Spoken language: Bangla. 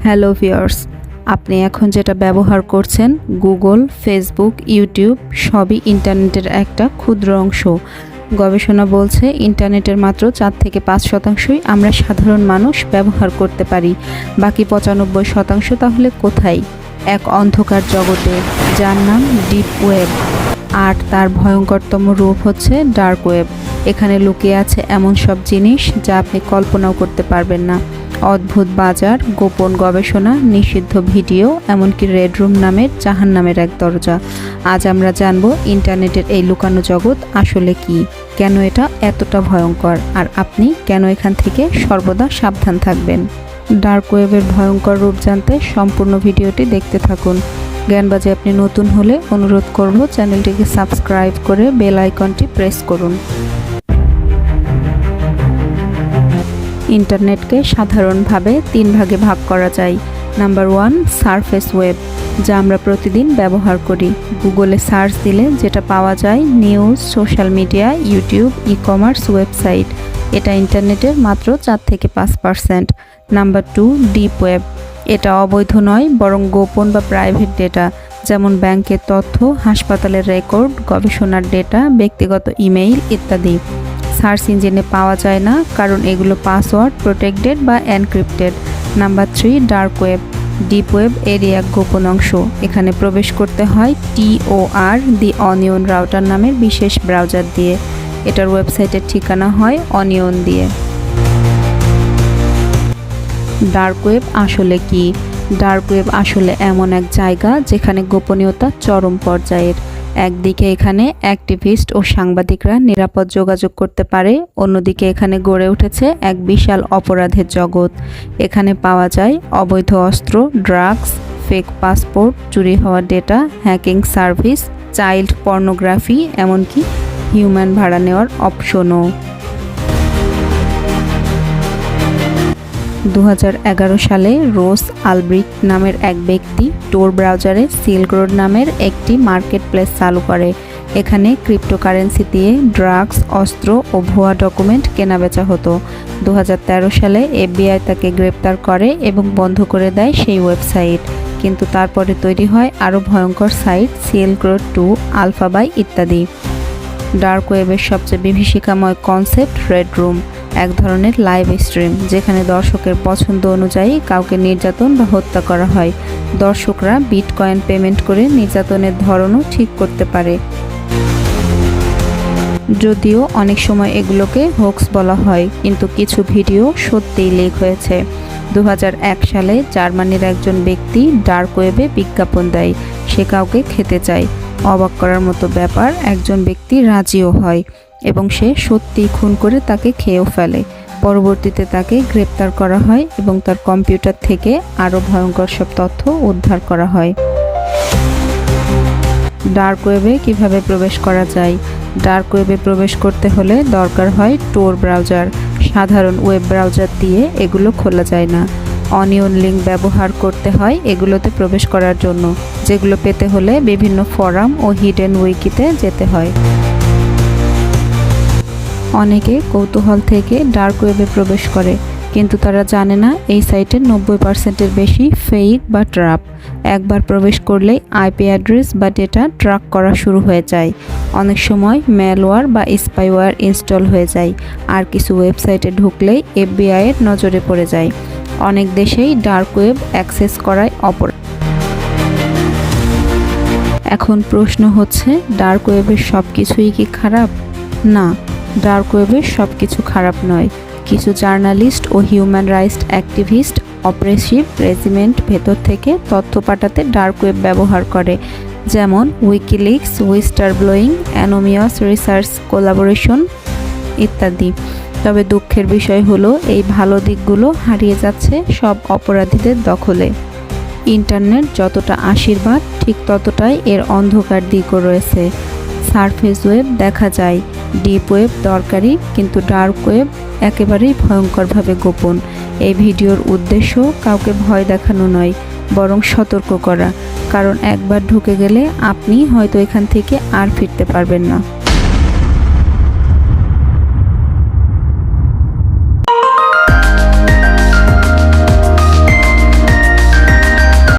হ্যালো ভিউয়ার্স, আপনি এখন যেটা ব্যবহার করছেন গুগল, ফেসবুক, ইউটিউব সবই ইন্টারনেটের একটা ক্ষুদ্র অংশ। গবেষণা বলছে ইন্টারনেটের মাত্র 4 থেকে 5% আমরা সাধারণ মানুষ ব্যবহার করতে পারি। বাকি 95% তাহলে কোথায়? এক অন্ধকার জগতে যার নাম ডিপ ওয়েব, আর তার ভয়ঙ্করতম রূপ হচ্ছে ডার্ক ওয়েব। এখানে লুকিয়ে আছে এমন সব জিনিস যা আপনি কল্পনাও করতে পারবেন না। অদ্ভুত বাজার, গোপন গবেষণা, নিষিদ্ধ ভিডিও, এমনকি রেড রুম নামের জাহান্নামের এক দরজা। আজ আমরা জানব ইন্টারনেটের এই লুকানো জগৎ আসলে কি, কেন এটা এতটা ভয়ঙ্কর, আর আপনি কেন এখান থেকে সর্বদা সাবধান থাকবেন। ডার্ক ওয়েবের ভয়ঙ্কর রূপ জানতে সম্পূর্ণ ভিডিওটি দেখতে থাকুন। জ্ঞানবাজে আপনি নতুন হলে অনুরোধ করব চ্যানেলটিকে সাবস্ক্রাইব করে বেল আইকনটি প্রেস করুন। ইন্টারনেটকে সাধারণভাবে 3 ভাগে ভাগ করা যায়। নাম্বার 1, সারফেস ওয়েব, যা আমরা প্রতিদিন ব্যবহার করি। গুগলে সার্চ দিলে যেটা পাওয়া যায় news, social media, YouTube, e-commerce, website. এটা ইন্টারনেটের মাত্র 4 থেকে 5%। Number 2, deep web. এটা অবৈধ নয়, বরং গোপন বা প্রাইভেট ডেটা, যেমন ব্যাংকের তথ্য, হাসপাতালের রেকর্ড, গবেষণার ডেটা, ব্যক্তিগত ইমেইল ইত্যাদি। সার্চ ইঞ্জিনে পাওয়া যায় না, কারণ এগুলো পাসওয়ার্ড প্রোটেক্টেড বা encrypted. Number 3, dark web. Deep web এর এক গোপন অংশ। এখানে প্রবেশ করতে হয় TOR দি অনিয়ন রাউটার নামের বিশেষ ব্রাউজার দিয়ে। এটার ওয়েবসাইটের ঠিকানা হয় অনিয়ন দিয়ে। ডার্ক ওয়েব আসলে কি? ডার্ক ওয়েব আসলে এমন এক জায়গা যেখানে গোপনীয়তা চরম পর্যায়ের। একদিকে এখানে অ্যাক্টিভিস্ট ও সাংবাদিকরা নিরাপদ যোগাযোগ করতে পারে, অন্যদিকে এখানে গড়ে উঠেছে এক বিশাল অপরাধের জগৎ। এখানে পাওয়া যায় অবৈধ অস্ত্র, ড্রাগস, ফেক পাসপোর্ট, চুরি হওয়া data, hacking service, child pornography, এমনকি হিউম্যান ভাড়া নেওয়ার অপশনও। 2011 সালে রোস আলব্রিক্ট নামের এক ব্যক্তি টোর ব্রাউজারে সিল্ক রোড নামের একটি মার্কেট প্লেস চালু করে। এখানে ক্রিপ্টোকারেন্সি দিয়ে ড্রাগস, অস্ত্র ও ভুয়া ডকুমেন্ট কেনাবেচা হতো। 2013 সালে FBI তাকে গ্রেপ্তার করে এবং বন্ধ করে দেয় সেই ওয়েবসাইট। কিন্তু তারপরে তৈরি হয় আরও ভয়ঙ্কর সাইট সিল্ক রোড 2, আলফাবাই ইত্যাদি। ডার্ক ওয়েবের সবচেয়ে বিভীষিকাময় কনসেপ্ট রেড রুম, এক ধরনের লাইভ স্ট্রিম যেখানে দর্শকের পছন্দ অনুযায়ী কাউকে নির্যাতন বা হত্যা করা হয়। দর্শকরা বিটকয়েন পেমেন্ট করে নির্যাতনের ধরনও ঠিক করতে পারে। যদিও অনেক সময় এগুলোকে হোক্স বলা হয়, কিন্তু কিছু ভিডিও সত্যিই লিক হয়েছে। 2001 সালে জার্মানির একজন ব্যক্তি ডার্ক ওয়েবে বিজ্ঞাপন দেয় সে কাউকে খেতে চায়। অবাক করার মতো ব্যাপার, একজন ব্যক্তি রাজিও হয় এবং সে সত্যিই খুন করে তাকে খেয়েও ফেলে। পরবর্তীতে তাকে গ্রেপ্তার করা হয় এবং তার কম্পিউটার থেকে আরও ভয়ঙ্কর সব তথ্য উদ্ধার করা হয়। ডার্ক ওয়েবে কিভাবে প্রবেশ করা যায়? ডার্ক ওয়েবে প্রবেশ করতে হলে দরকার হয় টোর ব্রাউজার। সাধারণ ওয়েব ব্রাউজার দিয়ে এগুলো খোলা যায় না। অনিয়ন লিঙ্ক ব্যবহার করতে হয় এগুলোতে প্রবেশ করার জন্য, যেগুলো পেতে হলে বিভিন্ন ফোরাম ও হিডেন উইকিতে যেতে হয়। অনেকে কৌতূহল থেকে ডার্ক ওয়েবে প্রবেশ করে, কিন্তু তারা জানে না এই সাইটের 90%-এর বেশি ফেক বা ট্র্যাপ। একবার প্রবেশ করলেই IP অ্যাড্রেস বা ডেটা ট্র্যাক করা শুরু হয়ে যায়। অনেক সময় ম্যালওয়্যার বা স্পাইওয়্যার ইনস্টল হয়ে যায়, আর কিছু ওয়েবসাইটে ঢুকলেই FBI এর নজরে পড়ে যায়। অনেক দেশেই ডার্ক ওয়েব অ্যাক্সেস করায় অপরাধ। এখন প্রশ্ন হচ্ছে, ডার্ক ওয়েবের সব কিছুই কি খারাপ? না, ডার্ক ওয়েবের সব কিছু খারাপ নয়। কিছু জার্নালিস্ট ও হিউম্যান রাইটস অ্যাক্টিভিস্ট অপ্রেসিভ রেজিমেন্ট ভেতর থেকে তথ্য পাঠাতে ডার্ক ওয়েব ব্যবহার করে, যেমন WikiLeaks, whistleblowing, anonymous research collaboration ইত্যাদি। তবে দুঃখের বিষয় হলো এই ভালো দিকগুলো হারিয়ে যাচ্ছে সব অপরাধীদের দখলে। ইন্টারনেট যতটা আশীর্বাদ, ঠিক ততটাই এর অন্ধকার দিকও রয়েছে। সারফেস ওয়েব দেখা যায়, ডিপ ওয়েব দরকারি, কিন্তু ডার্ক ওয়েব একেবারেই ভয়ঙ্করভাবে গোপন। এই ভিডিওর উদ্দেশ্য কাউকে ভয় দেখানো নয়, বরং সতর্ক করা, কারণ একবার ঢুকে গেলে আপনি হয়তো এখান থেকে আর ফিরতে পারবেন না।